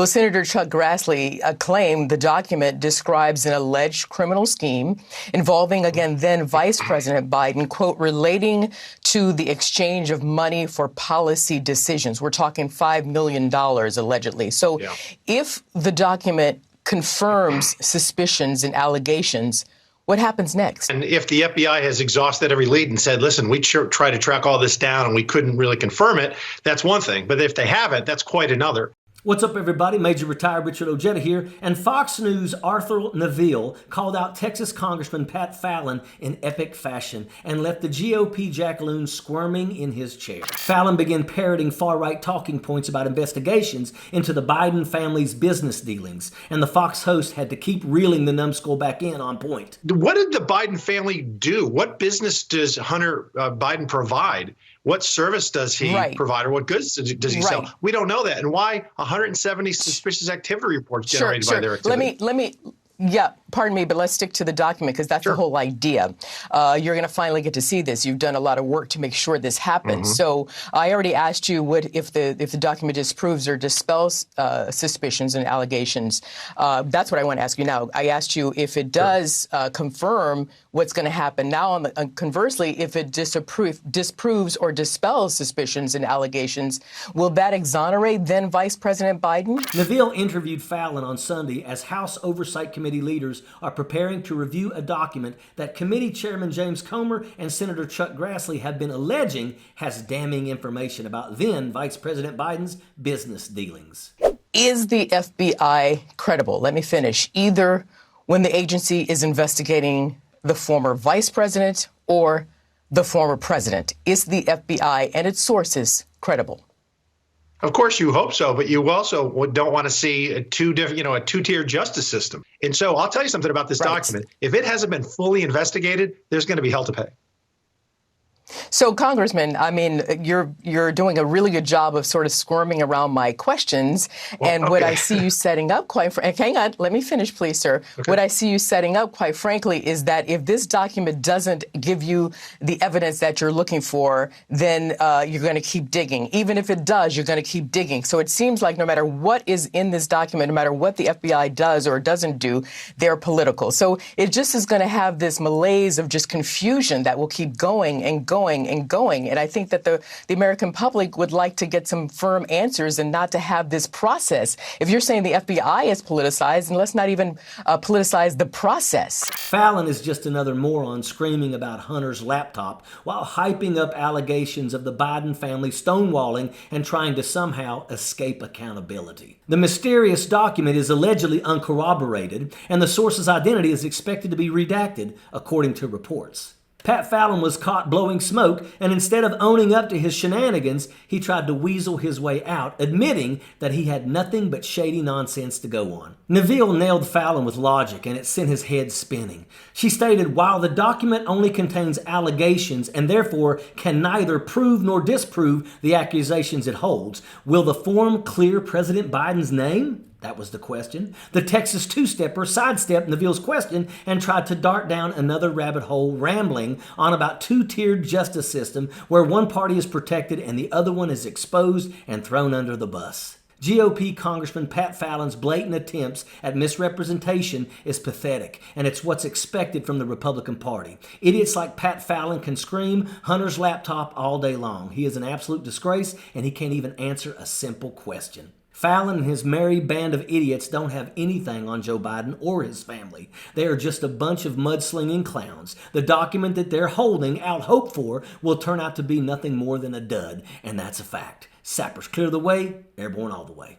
So Senator Chuck Grassley claimed the document describes an alleged criminal scheme involving, again, then Vice President Biden, quote, relating to the exchange of money for policy decisions. We're talking $5 million, allegedly. So if the document confirms suspicions and allegations, what happens next? And if the FBI has exhausted every lead and said, listen, we tried to track all this down and we couldn't really confirm it, that's one thing. But if they haven't, that's quite another. What's up, everybody? Major retired Richard Ojeda here, and Fox News' Arthel Neville called out Texas Congressman Pat Fallon in epic fashion and left the GOP jackaloon squirming in his chair. Fallon began parroting far-right talking points about investigations into the Biden family's business dealings, and the Fox host had to keep reeling the numbskull back in on point. What did the Biden family do? What business does Hunter Biden provide? What service does he provide, or what goods does he sell? We don't know that. And why 170 suspicious activity reports generated by their activity? Let me. Yeah, pardon me, but let's stick to the document because that's the whole idea. You're going to finally get to see this. You've done a lot of work to make sure this happens. So I already asked you what if the document disproves or dispels suspicions and allegations. That's what I want to ask you now. I asked you if it does confirm what's going to happen. Now, conversely, if it disproves or dispels suspicions and allegations, will that exonerate then Vice President Biden? Neville interviewed Fallon on Sunday as House Oversight Committee leaders are preparing to review a document that Committee Chairman James Comer and Senator Chuck Grassley have been alleging has damning information about then Vice President Biden's business dealings. Is the FBI credible? Let me finish. Either when the agency is investigating the former vice president or the former president, is the FBI and its sources credible? Of course, you hope so, but you also don't want to see a two-tier justice system. And so I'll tell you something about this document. If it hasn't been fully investigated, there's going to be hell to pay. So, Congressman, I mean, you're doing a really good job of sort of squirming around my questions. And what I see you setting up, hang on, let me finish, please, sir. What I see you setting up, quite frankly, is that if this document doesn't give you the evidence that you're looking for, then you're going to keep digging. Even if it does, you're going to keep digging. So it seems like no matter what is in this document, no matter what the FBI does or doesn't do, they're political. So it just is going to have this malaise of just confusion that will keep going and going and going. And I think that the American public would like to get some firm answers and not to have this process. If you're saying the FBI is politicized, then let's not even politicize the process. Fallon is just another moron screaming about Hunter's laptop while hyping up allegations of the Biden family stonewalling and trying to somehow escape accountability. The mysterious document is allegedly uncorroborated, and the source's identity is expected to be redacted, according to reports. Pat Fallon was caught blowing smoke, and instead of owning up to his shenanigans, he tried to weasel his way out, admitting that he had nothing but shady nonsense to go on. Neville nailed Fallon with logic, and it sent his head spinning. She stated, while the document only contains allegations and therefore can neither prove nor disprove the accusations it holds, will the form clear President Biden's name? That was the question. The Texas two-stepper sidestepped Neville's question and tried to dart down another rabbit hole, rambling on about two-tiered justice system where one party is protected and the other one is exposed and thrown under the bus. GOP Congressman Pat Fallon's blatant attempts at misrepresentation is pathetic, and it's what's expected from the Republican Party. Idiots like Pat Fallon can scream Hunter's laptop all day long. He is an absolute disgrace, and he can't even answer a simple question. Fallon and his merry band of idiots don't have anything on Joe Biden or his family. They are just a bunch of mudslinging clowns. The document that they're holding out hope for will turn out to be nothing more than a dud, and that's a fact. Sappers clear the way, airborne all the way.